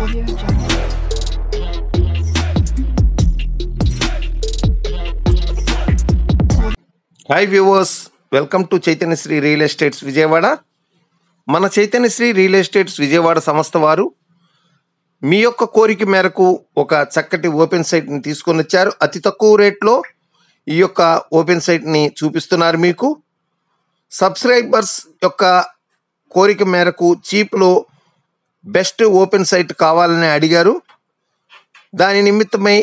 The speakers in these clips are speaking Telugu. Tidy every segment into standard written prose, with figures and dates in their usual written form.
Audio Jungle. Hi viewers, welcome to Chaitanyasri real estates Vijayawada. మన చైతన్యశ్రీ రియల్ ఎస్టేట్స్ విజయవాడ సంస్థ వారు మీ యొక్క కోరిక మేరకు ఒక చక్కటి ఓపెన్ సైట్ని తీసుకొని వచ్చారు. అతి తక్కువ రేట్లో ఈ యొక్క ఓపెన్ సైట్ని చూపిస్తున్నారు. మీకు సబ్స్క్రైబర్స్ యొక్క కోరిక మేరకు చీప్లో బెస్ట్ ఓపెన్ సైట్ కావాలని అడిగారు. దాని నిమిత్తమై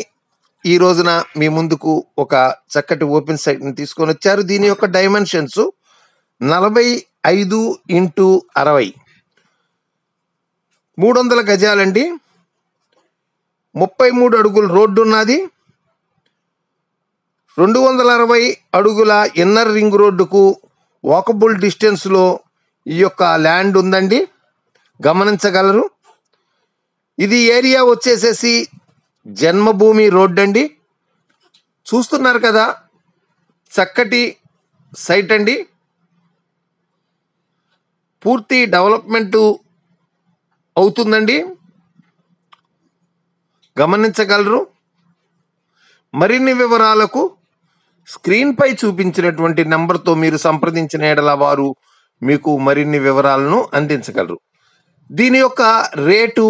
ఈ రోజున మీ ముందుకు ఒక చక్కటి ఓపెన్ సైట్ని తీసుకొని వచ్చారు. దీని యొక్క డైమెన్షన్స్ 45x60, 300 గజాలండి. 33 అడుగుల రోడ్డు ఉన్నది. 260 అడుగుల ఇన్నర్ రింగ్ రోడ్డుకు వాకబుల్ డిస్టెన్స్లో ఈ యొక్క ల్యాండ్ ఉందండి, గమనించగలరు. ఇది ఏరియా వచ్చేసేసి జన్మభూమి రోడ్ అండి. చూస్తున్నారు కదా, చక్కటి సైట్ అండి. పూర్తి డెవలప్మెంట్ అవుతుందండి, గమనించగలరు. మరిన్ని వివరాలకు స్క్రీన్పై చూపించినటువంటి నెంబర్తో మీరు సంప్రదించిన ఎడల వారు మీకు మరిన్ని వివరాలను అందించగలరు. దీని యొక్క రేటు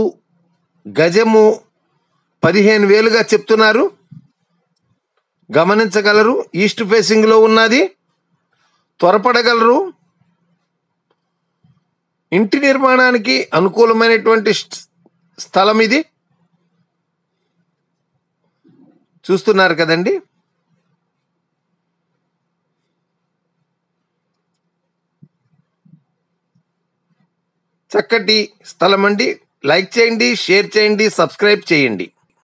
గజము 15,000గా చెప్తున్నారు, గమనించగలరు. ఈస్ట్ ఫేసింగ్లో ఉన్నది, త్వరపడగలరు. ఇంటి నిర్మాణానికి అనుకూలమైనటువంటి స్థలం ఇది. చూస్తున్నారు కదండి. చక్కటి స్థలం అండి. లైక్ చేయండి, షేర్ చేయండి, సబ్స్క్రైబ్ చేయండి.